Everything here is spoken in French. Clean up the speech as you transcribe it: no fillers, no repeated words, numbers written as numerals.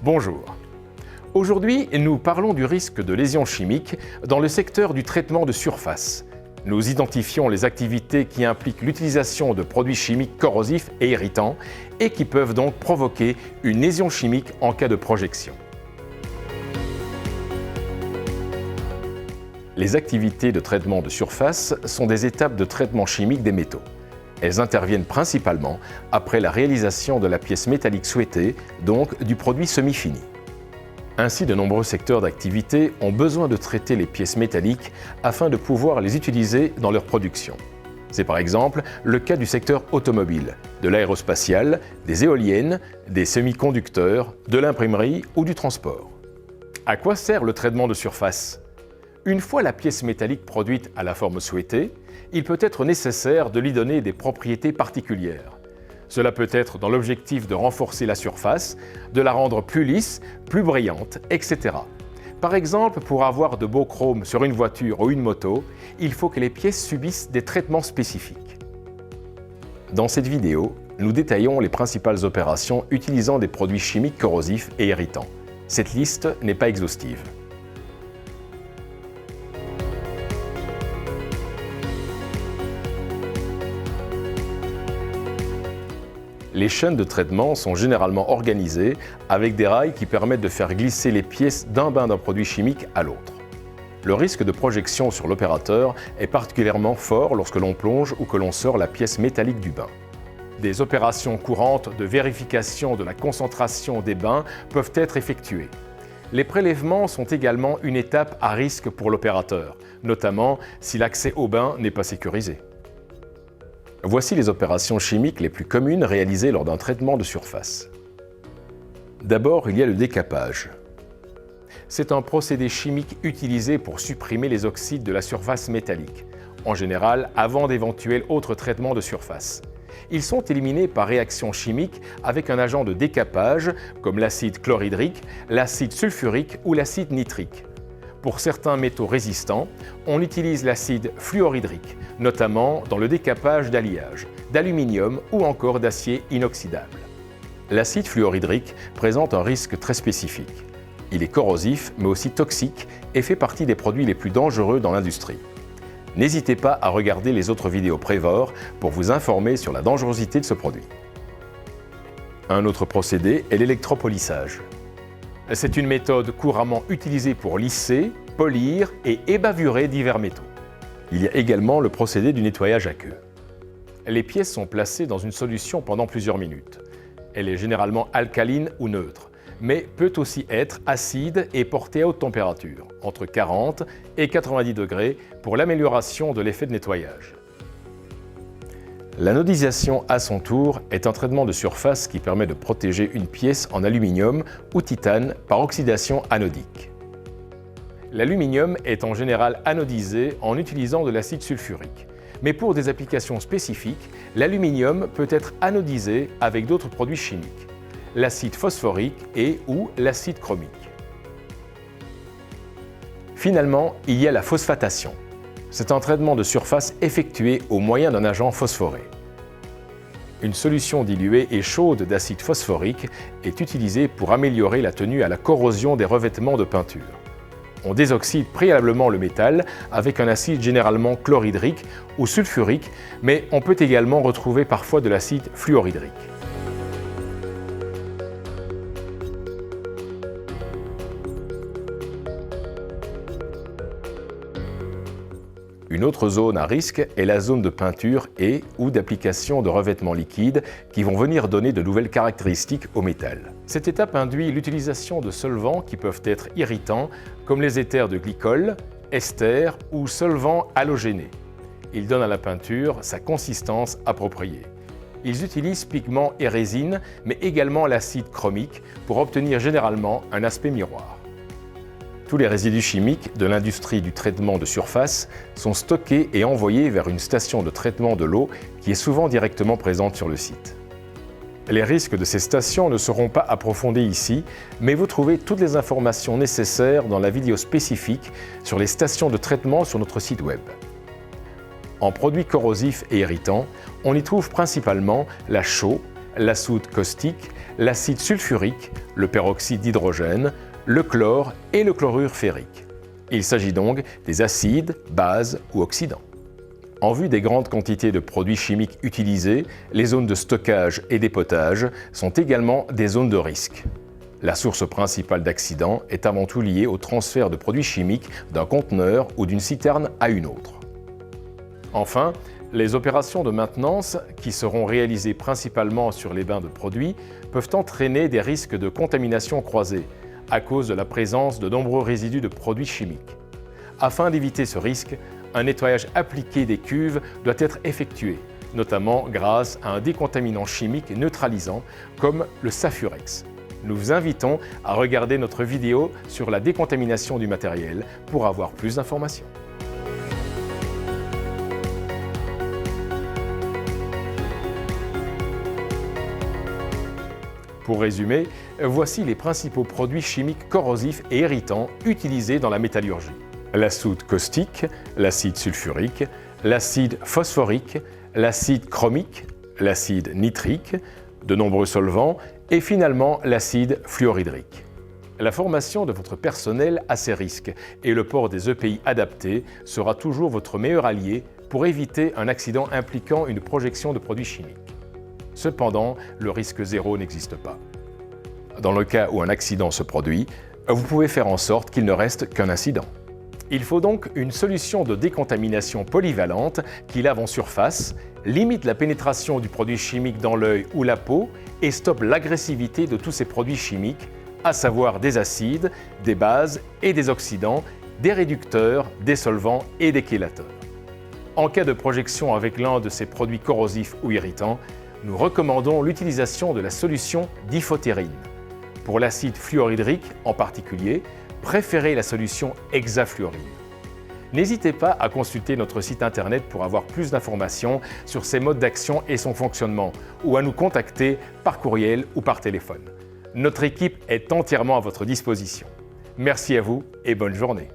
Bonjour. Aujourd'hui, nous parlons du risque de lésions chimiques dans le secteur du traitement de surface. Nous identifions les activités qui impliquent l'utilisation de produits chimiques corrosifs et irritants et qui peuvent donc provoquer une lésion chimique en cas de projection. Les activités de traitement de surface sont des étapes de traitement chimique des métaux. Elles interviennent principalement après la réalisation de la pièce métallique souhaitée, donc du produit semi-fini. Ainsi, de nombreux secteurs d'activité ont besoin de traiter les pièces métalliques afin de pouvoir les utiliser dans leur production. C'est par exemple le cas du secteur automobile, de l'aérospatial, des éoliennes, des semi-conducteurs, de l'imprimerie ou du transport. À quoi sert le traitement de surface ? Une fois la pièce métallique produite à la forme souhaitée, il peut être nécessaire de lui donner des propriétés particulières. Cela peut être dans l'objectif de renforcer la surface, de la rendre plus lisse, plus brillante, etc. Par exemple, pour avoir de beaux chromes sur une voiture ou une moto, il faut que les pièces subissent des traitements spécifiques. Dans cette vidéo, nous détaillons les principales opérations utilisant des produits chimiques corrosifs et irritants. Cette liste n'est pas exhaustive. Les chaînes de traitement sont généralement organisées avec des rails qui permettent de faire glisser les pièces d'un bain d'un produit chimique à l'autre. Le risque de projection sur l'opérateur est particulièrement fort lorsque l'on plonge ou que l'on sort la pièce métallique du bain. Des opérations courantes de vérification de la concentration des bains peuvent être effectuées. Les prélèvements sont également une étape à risque pour l'opérateur, notamment si l'accès au bain n'est pas sécurisé. Voici les opérations chimiques les plus communes réalisées lors d'un traitement de surface. D'abord, il y a le décapage. C'est un procédé chimique utilisé pour supprimer les oxydes de la surface métallique, en général avant d'éventuels autres traitements de surface. Ils sont éliminés par réaction chimique avec un agent de décapage comme l'acide chlorhydrique, l'acide sulfurique ou l'acide nitrique. Pour certains métaux résistants, on utilise l'acide fluorhydrique, notamment dans le décapage d'alliage, d'aluminium ou encore d'acier inoxydable. L'acide fluorhydrique présente un risque très spécifique. Il est corrosif mais aussi toxique et fait partie des produits les plus dangereux dans l'industrie. N'hésitez pas à regarder les autres vidéos Prévor pour vous informer sur la dangerosité de ce produit. Un autre procédé est l'électropolissage. C'est une méthode couramment utilisée pour lisser, polir et ébavurer divers métaux. Il y a également le procédé du nettoyage à queue. Les pièces sont placées dans une solution pendant plusieurs minutes. Elle est généralement alcaline ou neutre, mais peut aussi être acide et portée à haute température, entre 40 et 90 degrés, pour l'amélioration de l'effet de nettoyage. L'anodisation, à son tour, est un traitement de surface qui permet de protéger une pièce en aluminium ou titane par oxydation anodique. L'aluminium est en général anodisé en utilisant de l'acide sulfurique. Mais pour des applications spécifiques, l'aluminium peut être anodisé avec d'autres produits chimiques, l'acide phosphorique et ou l'acide chromique. Finalement, il y a la phosphatation. C'est un traitement de surface effectué au moyen d'un agent phosphoré. Une solution diluée et chaude d'acide phosphorique est utilisée pour améliorer la tenue à la corrosion des revêtements de peinture. On désoxyde préalablement le métal avec un acide généralement chlorhydrique ou sulfurique, mais on peut également retrouver parfois de l'acide fluorhydrique. Une autre zone à risque est la zone de peinture et ou d'application de revêtements liquides qui vont venir donner de nouvelles caractéristiques au métal. Cette étape induit l'utilisation de solvants qui peuvent être irritants comme les éthers de glycol, esters ou solvants halogénés. Ils donnent à la peinture sa consistance appropriée. Ils utilisent pigments et résines, mais également l'acide chromique pour obtenir généralement un aspect miroir. Tous les résidus chimiques de l'industrie du traitement de surface sont stockés et envoyés vers une station de traitement de l'eau qui est souvent directement présente sur le site. Les risques de ces stations ne seront pas approfondis ici, mais vous trouvez toutes les informations nécessaires dans la vidéo spécifique sur les stations de traitement sur notre site web. En produits corrosifs et irritants, on y trouve principalement la chaux, la soude caustique, l'acide sulfurique, le peroxyde d'hydrogène, le chlore et le chlorure ferrique. Il s'agit donc des acides, bases ou oxydants. En vue des grandes quantités de produits chimiques utilisés, les zones de stockage et d'épotage sont également des zones de risque. La source principale d'accidents est avant tout liée au transfert de produits chimiques d'un conteneur ou d'une citerne à une autre. Enfin, les opérations de maintenance, qui seront réalisées principalement sur les bains de produits, peuvent entraîner des risques de contamination croisée à cause de la présence de nombreux résidus de produits chimiques. Afin d'éviter ce risque, un nettoyage appliqué des cuves doit être effectué, notamment grâce à un décontaminant chimique neutralisant comme le Safurex. Nous vous invitons à regarder notre vidéo sur la décontamination du matériel pour avoir plus d'informations. Pour résumer, voici les principaux produits chimiques corrosifs et irritants utilisés dans la métallurgie. La soude caustique, l'acide sulfurique, l'acide phosphorique, l'acide chromique, l'acide nitrique, de nombreux solvants et finalement l'acide fluorhydrique. La formation de votre personnel à ces risques et le port des EPI adaptés sera toujours votre meilleur allié pour éviter un accident impliquant une projection de produits chimiques. Cependant, le risque zéro n'existe pas. Dans le cas où un accident se produit, vous pouvez faire en sorte qu'il ne reste qu'un incident. Il faut donc une solution de décontamination polyvalente qui lave en surface, limite la pénétration du produit chimique dans l'œil ou la peau et stoppe l'agressivité de tous ces produits chimiques, à savoir des acides, des bases et des oxydants, des réducteurs, des solvants et des chélateurs. En cas de projection avec l'un de ces produits corrosifs ou irritants, nous recommandons l'utilisation de la solution diphtérine. Pour l'acide fluorhydrique en particulier, préférez la solution hexafluorine. N'hésitez pas à consulter notre site internet pour avoir plus d'informations sur ces modes d'action et son fonctionnement, ou à nous contacter par courriel ou par téléphone. Notre équipe est entièrement à votre disposition. Merci à vous et bonne journée.